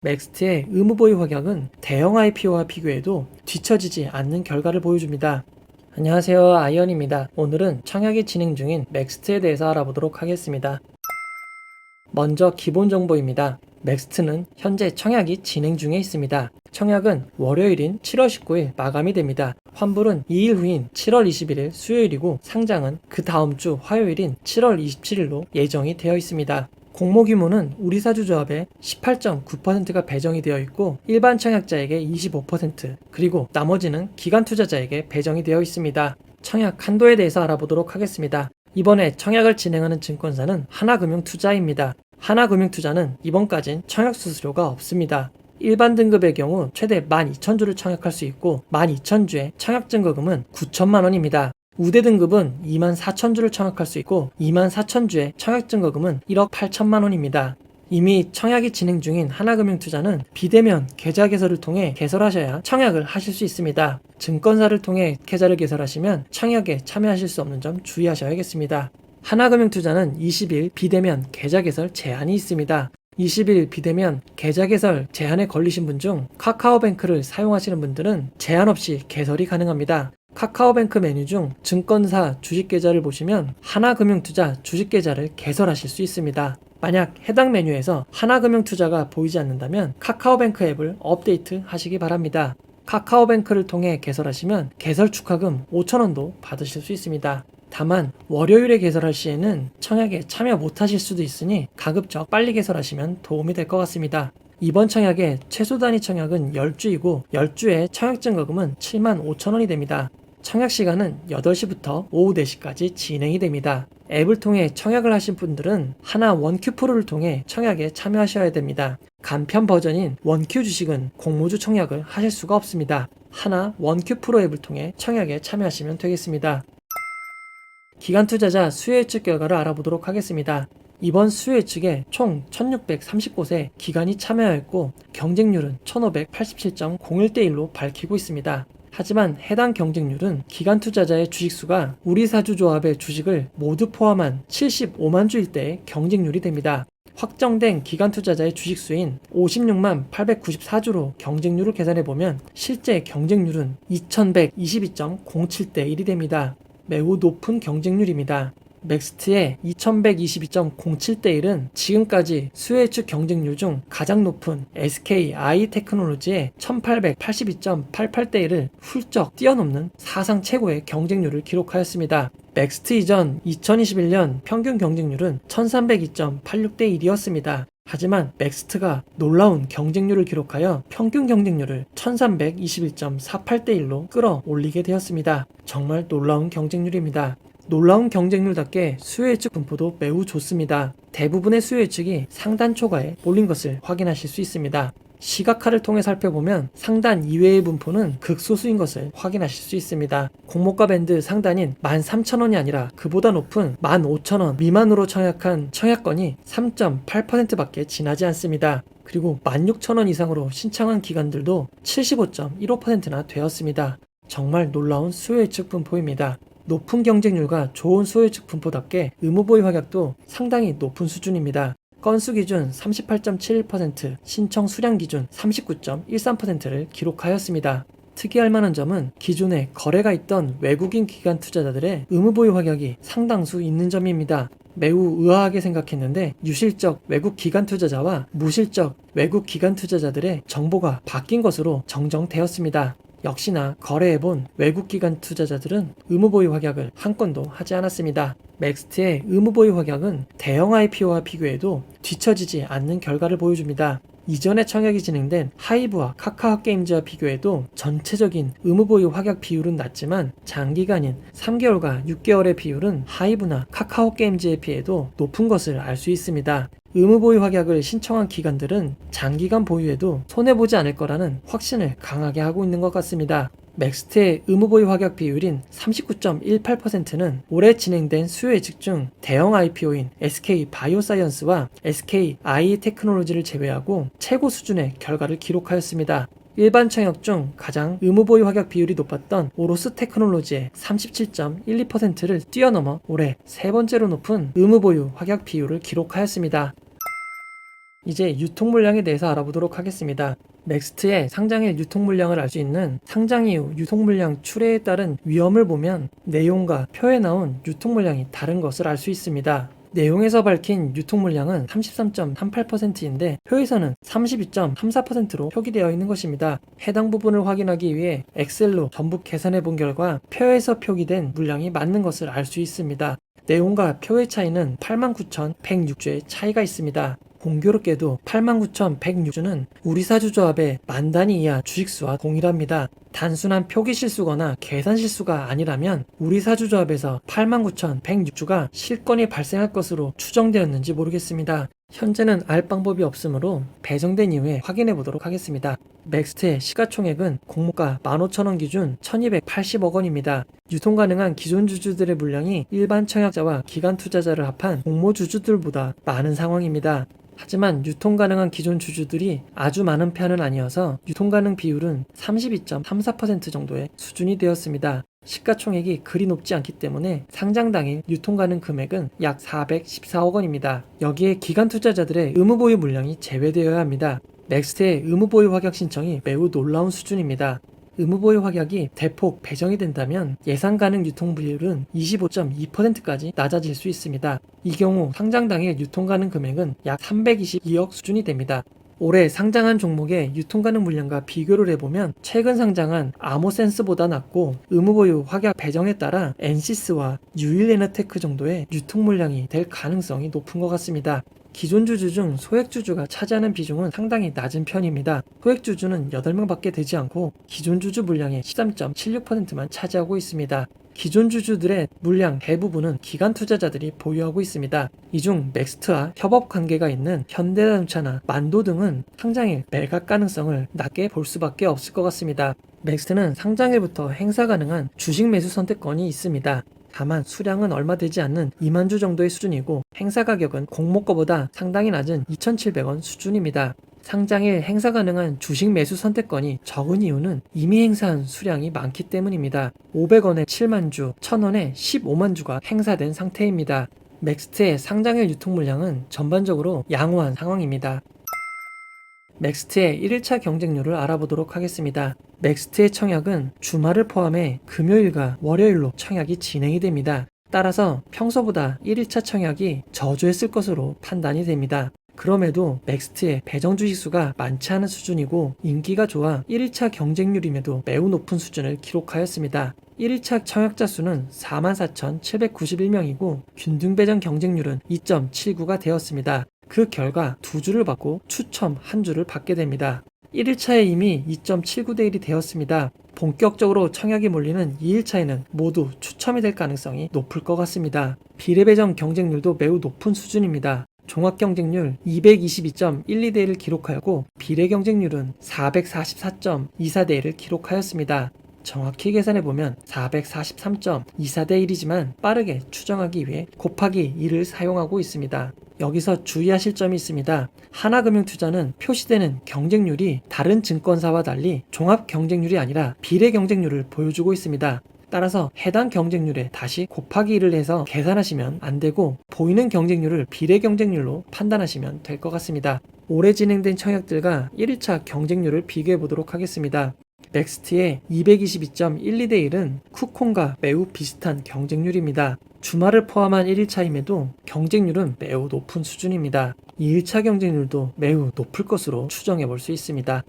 맥스트의 의무보유 확약은 대형 IPO와 비교해도 뒤처지지 않는 결과를 보여줍니다. 안녕하세요, 아이언입니다. 오늘은 청약이 진행 중인 맥스트에 대해서 알아보도록 하겠습니다. 먼저 기본 정보입니다. 맥스트는 현재 청약이 진행 중에 있습니다. 청약은 월요일인 7월 19일 마감이 됩니다. 환불은 2일 후인 7월 21일 수요일이고 상장은 그 다음 주 화요일인 7월 27일로 예정이 되어 있습니다. 공모 규모는 우리사주조합에 18.9%가 배정이 되어 있고 일반 청약자에게 25%, 그리고 나머지는 기관 투자자에게 배정이 되어 있습니다. 청약 한도에 대해서 알아보도록 하겠습니다. 이번에 청약을 진행하는 증권사는 하나금융투자입니다. 하나금융투자는 이번까진 청약 수수료가 없습니다. 일반 등급의 경우 최대 12,000주를 청약할 수 있고 12,000주의 청약 증거금은 9천만 원입니다. 우대 등급은 24,000주를 청약할 수 있고 24,000주의 청약 증거금은 1억 8천만 원입니다. 이미 청약이 진행 중인 하나금융투자는 비대면 계좌 개설을 통해 개설하셔야 청약을 하실 수 있습니다. 증권사를 통해 계좌를 개설하시면 청약에 참여하실 수 없는 점 주의하셔야겠습니다. 하나금융투자는 20일 비대면 계좌 개설 제한이 있습니다. 20일 비대면 계좌 개설 제한에 걸리신 분 중 카카오뱅크를 사용하시는 분들은 제한 없이 개설이 가능합니다. 카카오뱅크 메뉴 중 증권사 주식계좌를 보시면 하나금융투자 주식계좌를 개설하실 수 있습니다. 만약 해당 메뉴에서 하나금융투자가 보이지 않는다면 카카오뱅크 앱을 업데이트 하시기 바랍니다. 카카오뱅크를 통해 개설하시면 개설 축하금 5,000원도 받으실 수 있습니다. 다만 월요일에 개설할 시에는 청약에 참여 못하실 수도 있으니 가급적 빨리 개설하시면 도움이 될 것 같습니다. 이번 청약의 최소 단위 청약은 10주이고 10주의 청약 증거금은 75,000원이 됩니다. 청약 시간은 8시부터 오후 4시까지 진행이 됩니다. 앱을 통해 청약을 하신 분들은 하나 원큐 프로를 통해 청약에 참여하셔야 됩니다. 간편 버전인 원큐 주식은 공모주 청약을 하실 수가 없습니다. 하나 원큐 프로 앱을 통해 청약에 참여하시면 되겠습니다. 기관 투자자 수요 예측 결과를 알아보도록 하겠습니다. 이번 수요 예측에 총 1630곳의 기관이 참여하였고 경쟁률은 1587.01대 1로 밝히고 있습니다. 하지만 해당 경쟁률은 기관 투자자의 주식수가 우리사주조합의 주식을 모두 포함한 75만 주일 때의 경쟁률이 됩니다. 확정된 기관 투자자의 주식수인 56만 894주로 경쟁률을 계산해보면 실제 경쟁률은 2122.07대 1이 됩니다. 매우 높은 경쟁률입니다. 맥스트의 2122.07대 1은 지금까지 수요 예측 경쟁률 중 가장 높은 SKI 테크놀로지의 1882.88대 1을 훌쩍 뛰어넘는 사상 최고의 경쟁률을 기록하였습니다. 맥스트 이전 2021년 평균 경쟁률은 1302.86대 1이었습니다. 하지만 맥스트가 놀라운 경쟁률을 기록하여 평균 경쟁률을 1321.48대 1로 끌어올리게 되었습니다. 정말 놀라운 경쟁률입니다. 놀라운 경쟁률답게 수요 예측 분포도 매우 좋습니다. 대부분의 수요 예측이 상단 초과에 몰린 것을 확인하실 수 있습니다. 시각화를 통해 살펴보면 상단 이외의 분포는 극소수인 것을 확인하실 수 있습니다. 공모가 밴드 상단인 13,000원이 아니라 그보다 높은 15,000원 미만으로 청약한 청약건이 3.8%밖에 지나지 않습니다. 그리고 16,000원 이상으로 신청한 기관들도 75.15%나 되었습니다. 정말 놀라운 수요 예측 분포입니다. 높은 경쟁률과 좋은 수요 예측 분포답게 의무보유 확약도 상당히 높은 수준입니다. 건수 기준 38.71%, 신청 수량 기준 39.13%를 기록하였습니다. 특이할 만한 점은 기존에 거래가 있던 외국인 기관 투자자들의 의무보유 확약이 상당수 있는 점입니다. 매우 의아하게 생각했는데 유실적 외국 기관 투자자와 무실적 외국 기관 투자자들의 정보가 바뀐 것으로 정정되었습니다. 역시나 거래해본 외국 기관 투자자들은 의무보유 확약을 한 건도 하지 않았습니다. 맥스트의 의무보유 확약은 대형 IPO와 비교해도 뒤처지지 않는 결과를 보여줍니다. 이전에 청약이 진행된 하이브와 카카오게임즈와 비교해도 전체적인 의무보유 확약 비율은 낮지만 장기간인 3개월과 6개월의 비율은 하이브나 카카오게임즈에 비해도 높은 것을 알 수 있습니다. 의무보유 확약을 신청한 기관들은 장기간 보유해도 손해보지 않을 거라는 확신을 강하게 하고 있는 것 같습니다. 맥스트의 의무보유 확약 비율인 39.18%는 올해 진행된 수요 예측 중 대형 IPO인 SK바이오사이언스와 SKI 테크놀로지를 제외하고 최고 수준의 결과를 기록하였습니다. 일반 청약 중 가장 의무보유 확약 비율이 높았던 오로스 테크놀로지의 37.12%를 뛰어넘어 올해 세 번째로 높은 의무보유 확약 비율을 기록하였습니다. 이제 유통 물량에 대해서 알아보도록 하겠습니다. 넥스트의 상장일 유통 물량을 알 수 있는 상장 이후 유통 물량 출회에 따른 위험을 보면 내용과 표에 나온 유통 물량이 다른 것을 알 수 있습니다. 내용에서 밝힌 유통 물량은 33.38%인데 표에서는 32.34%로 표기되어 있는 것입니다. 해당 부분을 확인하기 위해 엑셀로 전부 계산해 본 결과 표에서 표기된 물량이 맞는 것을 알 수 있습니다. 내용과 표의 차이는 89,106주의 차이가 있습니다. 공교롭게도 89,106주는 우리사주조합의 만 단위 이하 주식수와 동일합니다. 단순한 표기 실수거나 계산 실수가 아니라면 우리사주조합에서 89,106주가 실권이 발생할 것으로 추정되었는지 모르겠습니다. 현재는 알 방법이 없으므로 배정된 이후에 확인해 보도록 하겠습니다. 맥스트의 시가총액은 공모가 15,000원 기준 1280억 원입니다. 유통 가능한 기존 주주들의 물량이 일반 청약자와 기관 투자자를 합한 공모 주주들보다 많은 상황입니다. 하지만 유통 가능한 기존 주주들이 아주 많은 편은 아니어서 유통 가능 비율은 32.34% 정도의 수준이 되었습니다. 시가총액이 그리 높지 않기 때문에 상장 당일 유통 가능 금액은 약 414억 원입니다. 여기에 기관 투자자들의 의무보유 물량이 제외되어야 합니다. 넥스트의 의무보유 확약 신청이 매우 놀라운 수준입니다. 의무보유 확약이 대폭 배정이 된다면 예상 가능 유통 비율은 25.2%까지 낮아질 수 있습니다. 이 경우 상장 당일 유통 가능 금액은 약 322억 수준이 됩니다. 올해 상장한 종목의 유통 가능 물량과 비교를 해보면 최근 상장한 아모센스보다 낮고 의무보유 확약 배정에 따라 엔시스와 유일에너테크 정도의 유통 물량이 될 가능성이 높은 것 같습니다. 기존 주주 중 소액주주가 차지하는 비중은 상당히 낮은 편입니다. 소액주주는 8명밖에 되지 않고 기존 주주 물량의 13.76%만 차지하고 있습니다. 기존 주주들의 물량 대부분은 기관 투자자들이 보유하고 있습니다. 이 중 맥스트와 협업 관계가 있는 현대자동차나 만도 등은 상장일 매각 가능성을 낮게 볼 수밖에 없을 것 같습니다. 맥스트는 상장일부터 행사 가능한 주식 매수 선택권이 있습니다. 다만 수량은 얼마 되지 않는 2만 주 정도의 수준이고 행사 가격은 공모가보다 상당히 낮은 2,700원 수준입니다. 상장일 행사 가능한 주식 매수 선택권이 적은 이유는 이미 행사한 수량이 많기 때문입니다. 500원에 7만 주, 1000원에 15만 주가 행사된 상태입니다. 맥스트의 상장일 유통 물량은 전반적으로 양호한 상황입니다. 맥스트의 1일차 경쟁률을 알아보도록 하겠습니다. 맥스트의 청약은 주말을 포함해 금요일과 월요일로 청약이 진행이 됩니다. 따라서 평소보다 1일차 청약이 저조했을 것으로 판단이 됩니다. 그럼에도 맥스트의 배정 주식수가 많지 않은 수준이고 인기가 좋아 1일차 경쟁률임에도 매우 높은 수준을 기록하였습니다. 1일차 청약자 수는 44,791명이고 균등 배정 경쟁률은 2.79가 되었습니다. 그 결과 2주를 받고 추첨 1주를 받게 됩니다. 1일차에 이미 2.79대 1이 되었습니다. 본격적으로 청약이 몰리는 2일차에는 모두 추첨이 될 가능성이 높을 것 같습니다. 비례 배정 경쟁률도 매우 높은 수준입니다. 종합 경쟁률 222.12대 1을 기록하였고 비례 경쟁률은 444.24대 1을 기록하였습니다. 정확히 계산해보면 443.24대 1이지만 빠르게 추정하기 위해 곱하기 2를 사용하고 있습니다. 여기서 주의하실 점이 있습니다. 하나금융투자는 표시되는 경쟁률이 다른 증권사와 달리 종합 경쟁률이 아니라 비례 경쟁률을 보여주고 있습니다. 따라서 해당 경쟁률에 다시 곱하기 1을 해서 계산하시면 안되고 보이는 경쟁률을 비례 경쟁률로 판단하시면 될 것 같습니다. 올해 진행된 청약들과 1일차 경쟁률을 비교해 보도록 하겠습니다. 넥스트의 222.12대 1은 쿠콘과 매우 비슷한 경쟁률입니다. 주말을 포함한 1일차임에도 경쟁률은 매우 높은 수준입니다. 2일차 경쟁률도 매우 높을 것으로 추정해 볼 수 있습니다.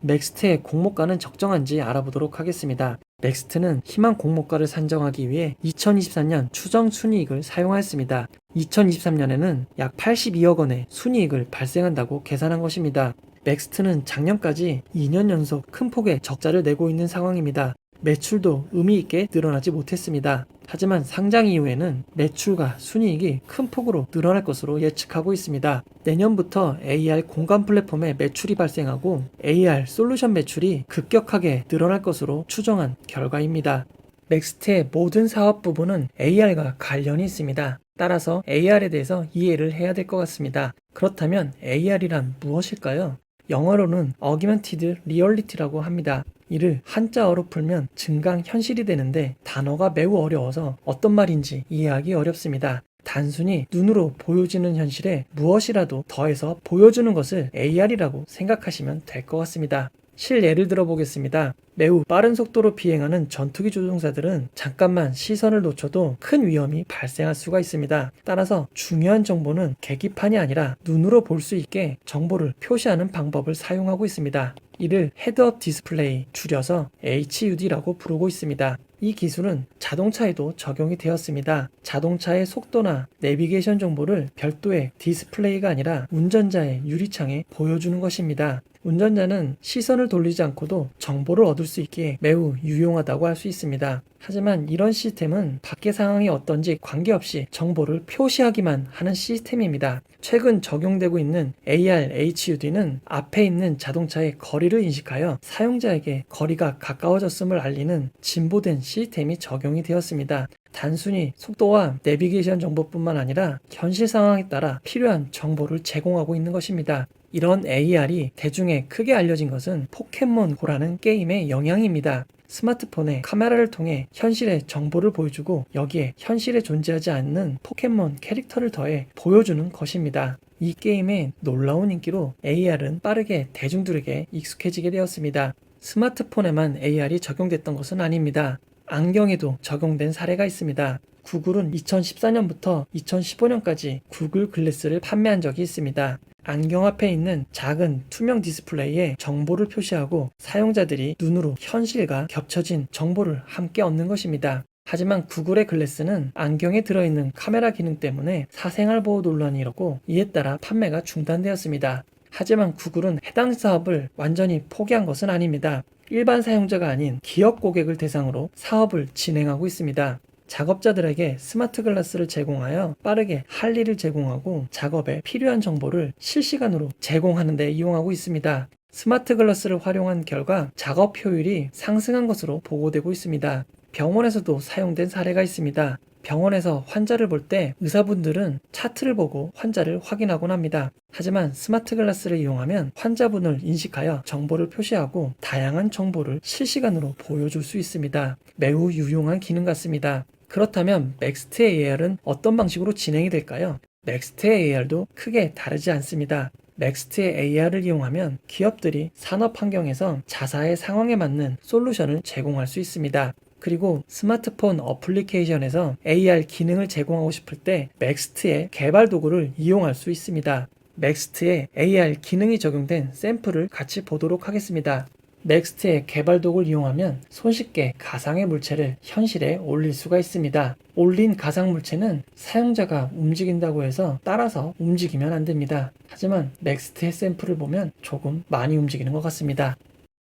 맥스트의 공모가는 적정한지 알아보도록 하겠습니다. 맥스트는 희망 공모가를 산정하기 위해 2024년 추정 순이익을 사용하였습니다. 2023년에는 약 82억 원의 순이익을 발생한다고 계산한 것입니다. 맥스트는 작년까지 2년 연속 큰 폭의 적자를 내고 있는 상황입니다. 매출도 의미 있게 늘어나지 못했습니다. 하지만 상장 이후에는 매출과 순이익이 큰 폭으로 늘어날 것으로 예측하고 있습니다. 내년부터 AR 공간 플랫폼에 매출이 발생하고 AR 솔루션 매출이 급격하게 늘어날 것으로 추정한 결과입니다. 맥스트의 모든 사업 부분은 AR과 관련이 있습니다. 따라서 AR에 대해서 이해를 해야 될 것 같습니다. 그렇다면 AR이란 무엇일까요? 영어로는 Augmented Reality라고 합니다. 이를 한자어로 풀면 증강현실이 되는데 단어가 매우 어려워서 어떤 말인지 이해하기 어렵습니다. 단순히 눈으로 보여지는 현실에 무엇이라도 더해서 보여주는 것을 AR이라고 생각하시면 될 것 같습니다. 실예를 들어보겠습니다. 매우 빠른 속도로 비행하는 전투기 조종사들은 잠깐만 시선을 놓쳐도 큰 위험이 발생할 수가 있습니다. 따라서 중요한 정보는 계기판이 아니라 눈으로 볼 수 있게 정보를 표시하는 방법을 사용하고 있습니다. 이를 헤드업 디스플레이, 줄여서 HUD라고 부르고 있습니다. 이 기술은 자동차에도 적용이 되었습니다. 자동차의 속도나 내비게이션 정보를 별도의 디스플레이가 아니라 운전자의 유리창에 보여주는 것입니다. 운전자는 시선을 돌리지 않고도 정보를 얻을 수 있기에 매우 유용하다고 할 수 있습니다. 하지만 이런 시스템은 밖의 상황이 어떤지 관계없이 정보를 표시하기만 하는 시스템입니다. 최근 적용되고 있는 AR HUD는 앞에 있는 자동차의 거리를 인식하여 사용자에게 거리가 가까워졌음을 알리는 진보된 시스템이 적용이 되었습니다. 단순히 속도와 내비게이션 정보뿐만 아니라 현실 상황에 따라 필요한 정보를 제공하고 있는 것입니다. 이런 AR이 대중에 크게 알려진 것은 포켓몬고라는 게임의 영향입니다. 스마트폰에 카메라를 통해 현실의 정보를 보여주고 여기에 현실에 존재하지 않는 포켓몬 캐릭터를 더해 보여주는 것입니다. 이 게임의 놀라운 인기로 AR은 빠르게 대중들에게 익숙해지게 되었습니다. 스마트폰에만 AR이 적용됐던 것은 아닙니다. 안경에도 적용된 사례가 있습니다. 구글은 2014년부터 2015년까지 구글 글래스를 판매한 적이 있습니다. 안경 앞에 있는 작은 투명 디스플레이에 정보를 표시하고 사용자들이 눈으로 현실과 겹쳐진 정보를 함께 얻는 것입니다. 하지만 구글의 글래스는 안경에 들어있는 카메라 기능 때문에 사생활 보호 논란이 일었고 이에 따라 판매가 중단되었습니다. 하지만 구글은 해당 사업을 완전히 포기한 것은 아닙니다. 일반 사용자가 아닌 기업 고객을 대상으로 사업을 진행하고 있습니다. 작업자들에게 스마트 글라스를 제공하여 빠르게 할 일을 제공하고 작업에 필요한 정보를 실시간으로 제공하는 데 이용하고 있습니다. 스마트 글라스를 활용한 결과 작업 효율이 상승한 것으로 보고되고 있습니다. 병원에서도 사용된 사례가 있습니다. 병원에서 환자를 볼 때 의사분들은 차트를 보고 환자를 확인하곤 합니다. 하지만 스마트 글라스를 이용하면 환자분을 인식하여 정보를 표시하고 다양한 정보를 실시간으로 보여줄 수 있습니다. 매우 유용한 기능 같습니다. 그렇다면 맥스트의 AR은 어떤 방식으로 진행이 될까요? 맥스트의 AR도 크게 다르지 않습니다. 맥스트의 AR을 이용하면 기업들이 산업 환경에서 자사의 상황에 맞는 솔루션을 제공할 수 있습니다. 그리고 스마트폰 어플리케이션에서 AR 기능을 제공하고 싶을 때 맥스트의 개발 도구를 이용할 수 있습니다. 맥스트에 AR 기능이 적용된 샘플을 같이 보도록 하겠습니다. 맥스트의 개발 도구를 이용하면 손쉽게 가상의 물체를 현실에 올릴 수가 있습니다. 올린 가상 물체는 사용자가 움직인다고 해서 따라서 움직이면 안 됩니다. 하지만 맥스트의 샘플을 보면 조금 많이 움직이는 것 같습니다.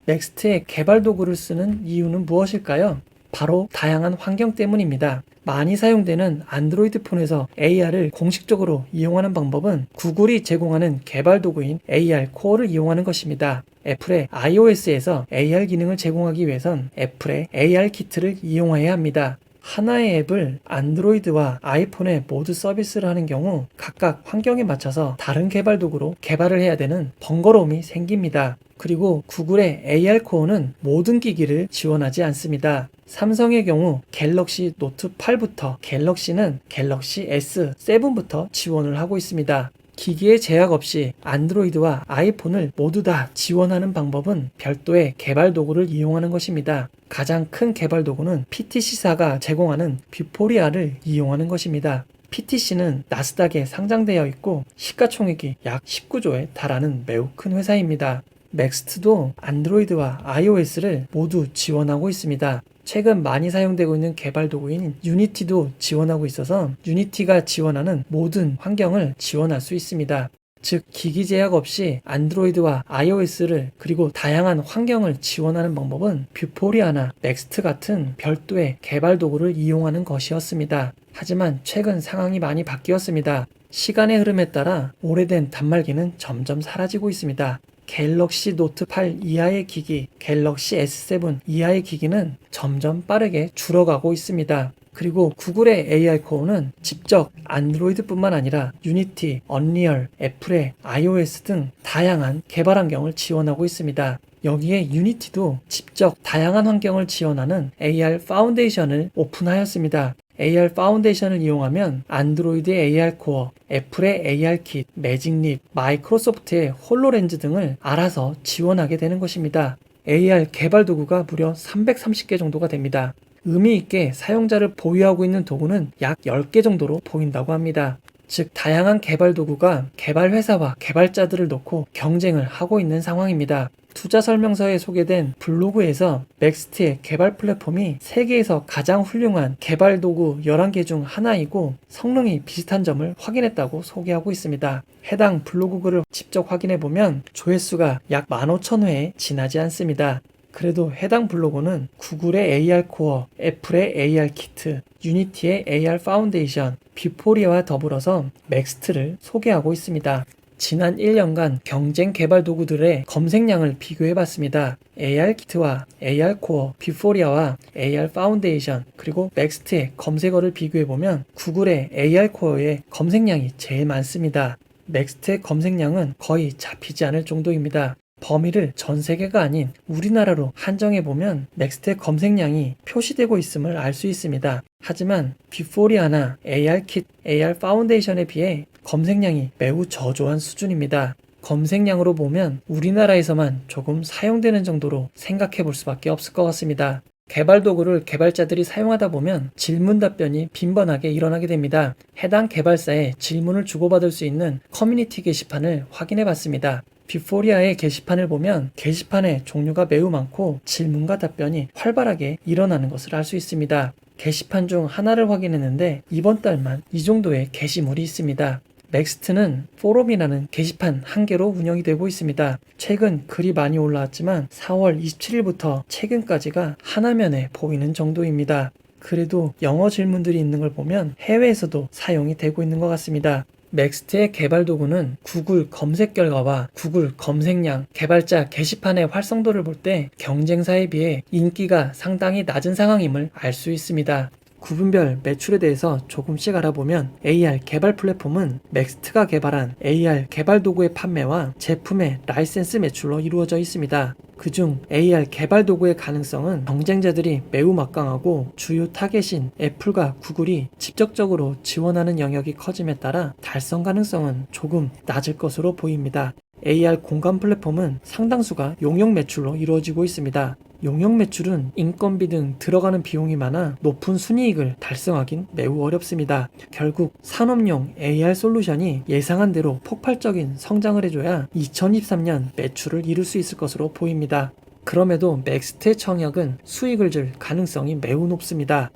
맥스트의 개발 도구를 쓰는 이유는 무엇일까요? 바로 다양한 환경 때문입니다. 많이 사용되는 안드로이드 폰에서 AR을 공식적으로 이용하는 방법은 구글이 제공하는 개발 도구인 AR 코어를 이용하는 것입니다. 애플의 iOS에서 AR 기능을 제공하기 위해선 애플의 AR 키트를 이용해야 합니다. 하나의 앱을 안드로이드와 아이폰에 모두 서비스를 하는 경우 각각 환경에 맞춰서 다른 개발 도구로 개발을 해야 되는 번거로움이 생깁니다. 그리고 구글의 AR 코어는 모든 기기를 지원하지 않습니다. 삼성의 경우 갤럭시 노트 8부터 갤럭시는 갤럭시 S7부터 지원을 하고 있습니다. 기기의 제약 없이 안드로이드와 아이폰을 모두 다 지원하는 방법은 별도의 개발 도구를 이용하는 것입니다. 가장 큰 개발 도구는 PTC사가 제공하는 뷰포리아를 이용하는 것입니다. PTC는 나스닥에 상장되어 있고 시가총액이 약 19조에 달하는 매우 큰 회사입니다. 맥스트도 안드로이드와 iOS를 모두 지원하고 있습니다. 최근 많이 사용되고 있는 개발 도구인 유니티도 지원하고 있어서 유니티가 지원하는 모든 환경을 지원할 수 있습니다. 즉 기기 제약 없이 안드로이드와 iOS를 그리고 다양한 환경을 지원하는 방법은 뷰포리아나 맥스트 같은 별도의 개발 도구를 이용하는 것이었습니다. 하지만 최근 상황이 많이 바뀌었습니다. 시간의 흐름에 따라 오래된 단말기는 점점 사라지고 있습니다. 갤럭시 노트 8 이하의 기기, 갤럭시 S7 이하의 기기는 점점 빠르게 줄어가고 있습니다. 그리고 구글의 AR 코어는 직접 안드로이드뿐만 아니라 유니티, 언리얼, 애플의 iOS 등 다양한 개발 환경을 지원하고 있습니다. 여기에 유니티도 직접 다양한 환경을 지원하는 AR 파운데이션을 오픈하였습니다. AR 파운데이션을 이용하면 안드로이드의 AR 코어, 애플의 AR 킷, 매직립, 마이크로소프트의 홀로렌즈 등을 알아서 지원하게 되는 것입니다. AR 개발 도구가 무려 330개 정도가 됩니다. 의미 있게 사용자를 보유하고 있는 도구는 약 10개 정도로 보인다고 합니다. 즉 다양한 개발 도구가 개발 회사와 개발자들을 놓고 경쟁을 하고 있는 상황입니다. 투자 설명서에 소개된 블로그에서 맥스트의 개발 플랫폼이 세계에서 가장 훌륭한 개발 도구 11개 중 하나이고 성능이 비슷한 점을 확인했다고 소개하고 있습니다. 해당 블로그 글을 직접 확인해보면 조회수가 약 15,000회에 지나지 않습니다. 그래도 해당 블로그는 구글의 AR 코어, 애플의 AR 키트, 유니티의 AR 파운데이션, 뷰포리아와 더불어서 맥스트를 소개하고 있습니다. 지난 1년간 경쟁 개발 도구들의 검색량을 비교해봤습니다. AR 키트와 AR 코어, 뷰포리아와 AR 파운데이션, 그리고 맥스트의 검색어를 비교해보면 구글의 AR 코어의 검색량이 제일 많습니다. 맥스트의 검색량은 거의 잡히지 않을 정도입니다. 범위를 전 세계가 아닌 우리나라로 한정해보면 맥스트의 검색량이 표시되고 있음을 알 수 있습니다. 하지만 뷰포리아나 AR 킷, AR 파운데이션에 비해 검색량이 매우 저조한 수준입니다. 검색량으로 보면 우리나라에서만 조금 사용되는 정도로 생각해 볼 수밖에 없을 것 같습니다. 개발 도구를 개발자들이 사용하다 보면 질문 답변이 빈번하게 일어나게 됩니다. 해당 개발사에 질문을 주고받을 수 있는 커뮤니티 게시판을 확인해 봤습니다. 뷰포리아의 게시판을 보면 게시판의 종류가 매우 많고 질문과 답변이 활발하게 일어나는 것을 알 수 있습니다. 게시판 중 하나를 확인했는데 이번 달만 이 정도의 게시물이 있습니다. 맥스트는 포럼이라는 게시판 한 개로 운영이 되고 있습니다. 최근 글이 많이 올라왔지만 4월 27일부터 최근까지가 하나면에 보이는 정도입니다. 그래도 영어 질문들이 있는 걸 보면 해외에서도 사용이 되고 있는 것 같습니다. 맥스트의 개발 도구는 구글 검색 결과와 구글 검색량, 개발자 게시판의 활성도를 볼 때 경쟁사에 비해 인기가 상당히 낮은 상황임을 알 수 있습니다. 구분별 매출에 대해서 조금씩 알아보면 AR 개발 플랫폼은 맥스트가 개발한 AR 개발 도구의 판매와 제품의 라이센스 매출로 이루어져 있습니다. 그중 AR 개발 도구의 가능성은 경쟁자들이 매우 막강하고 주요 타겟인 애플과 구글이 직접적으로 지원하는 영역이 커짐에 따라 달성 가능성은 조금 낮을 것으로 보입니다. AR 공간 플랫폼은 상당수가 용역 매출로 이루어지고 있습니다. 용역 매출은 인건비 등 들어가는 비용이 많아 높은 순이익을 달성하긴 매우 어렵습니다. 결국 산업용 AR 솔루션이 예상한 대로 폭발적인 성장을 해줘야 2023년 매출을 이룰 수 있을 것으로 보입니다. 그럼에도 맥스트의 청약은 수익을 줄 가능성이 매우 높습니다.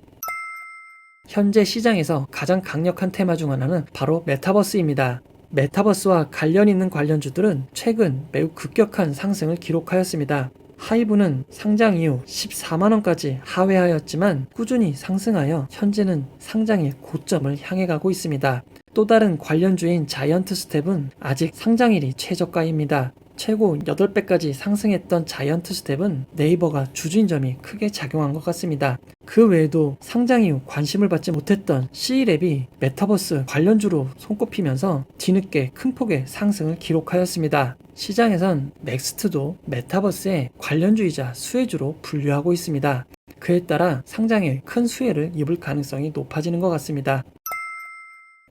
현재 시장에서 가장 강력한 테마 중 하나는 바로 메타버스입니다. 메타버스와 관련 있는 관련주들은 최근 매우 급격한 상승을 기록하였습니다. 하이브는 상장 이후 14만원까지 하회하였지만 꾸준히 상승하여 현재는 상장의 고점을 향해 가고 있습니다. 또 다른 관련주인 자이언트 스텝은 아직 상장일이 최저가입니다. 최고 8배까지 상승했던 자이언트 스텝은 네이버가 주주인 점이 크게 작용한 것 같습니다. 그 외에도 상장 이후 관심을 받지 못했던 C랩이 메타버스 관련주로 손꼽히면서 뒤늦게 큰 폭의 상승을 기록하였습니다. 시장에선 넥스트도 메타버스의 관련주이자 수혜주로 분류하고 있습니다. 그에 따라 상장에 큰 수혜를 입을 가능성이 높아지는 것 같습니다.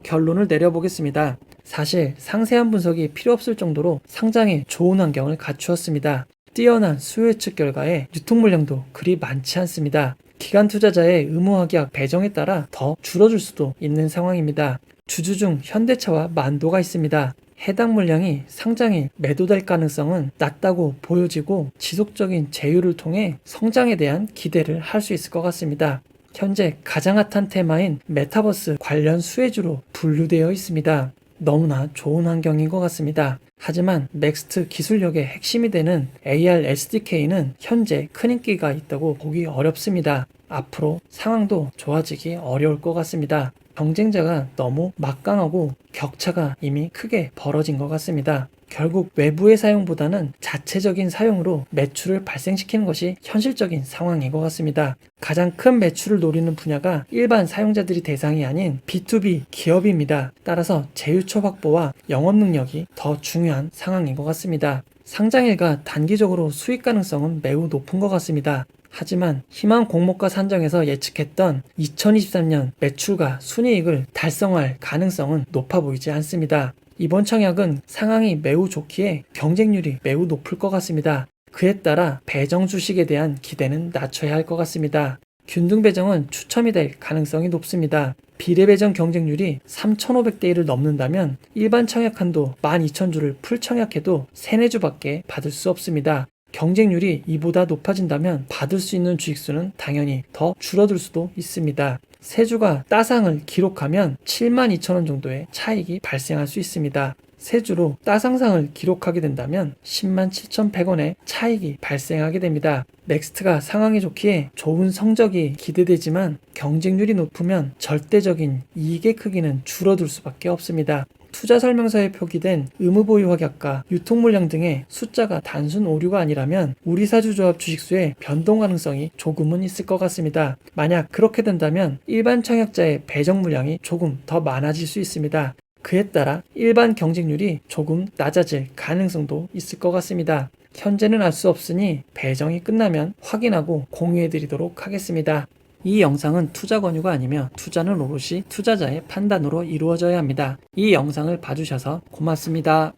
결론을 내려보겠습니다. 사실 상세한 분석이 필요 없을 정도로 상장에 좋은 환경을 갖추었습니다. 뛰어난 수요 예측 결과에 유통 물량도 그리 많지 않습니다. 기관 투자자의 의무화계약 배정에 따라 더 줄어들 수도 있는 상황입니다. 주주 중 현대차와 만도가 있습니다. 해당 물량이 상장에 매도될 가능성은 낮다고 보여지고 지속적인 제휴를 통해 성장에 대한 기대를 할 수 있을 것 같습니다. 현재 가장 핫한 테마인 메타버스 관련 수혜주로 분류되어 있습니다. 너무나 좋은 환경인 것 같습니다. 하지만 맥스트 기술력의 핵심이 되는 AR SDK는 현재 큰 인기가 있다고 보기 어렵습니다. 앞으로 상황도 좋아지기 어려울 것 같습니다. 경쟁자가 너무 막강하고 격차가 이미 크게 벌어진 것 같습니다. 결국 외부의 사용보다는 자체적인 사용으로 매출을 발생시키는 것이 현실적인 상황인 것 같습니다. 가장 큰 매출을 노리는 분야가 일반 사용자들이 대상이 아닌 B2B 기업입니다. 따라서 제휴처 확보와 영업 능력이 더 중요한 상황인 것 같습니다. 상장일과 단기적으로 수익 가능성은 매우 높은 것 같습니다. 하지만 희망 공모가 산정에서 예측했던 2023년 매출과 순이익을 달성할 가능성은 높아 보이지 않습니다. 이번 청약은 상황이 매우 좋기에 경쟁률이 매우 높을 것 같습니다. 그에 따라 배정 주식에 대한 기대는 낮춰야 할 것 같습니다. 균등 배정은 추첨이 될 가능성이 높습니다. 비례 배정 경쟁률이 3,500대 1을 넘는다면 일반 청약한도 12,000주를 풀 청약해도 3, 4주밖에 받을 수 없습니다. 경쟁률이 이보다 높아진다면 받을 수 있는 주식수는 당연히 더 줄어들 수도 있습니다. 3주가 따상을 기록하면 72,000원 정도의 차익이 발생할 수 있습니다. 3주로 따상상을 기록하게 된다면 107,100원의 차익이 발생하게 됩니다. 넥스트가 상황이 좋기에 좋은 성적이 기대되지만 경쟁률이 높으면 절대적인 이익의 크기는 줄어들 수밖에 없습니다. 투자 설명서에 표기된 의무 보유 확약과 유통 물량 등의 숫자가 단순 오류가 아니라면 우리사주조합 주식수의 변동 가능성이 조금은 있을 것 같습니다. 만약 그렇게 된다면 일반 청약자의 배정 물량이 조금 더 많아질 수 있습니다. 그에 따라 일반 경쟁률이 조금 낮아질 가능성도 있을 것 같습니다. 현재는 알 수 없으니 배정이 끝나면 확인하고 공유해 드리도록 하겠습니다. 이 영상은 투자 권유가 아니며 투자는 오롯이 투자자의 판단으로 이루어져야 합니다. 이 영상을 봐주셔서 고맙습니다.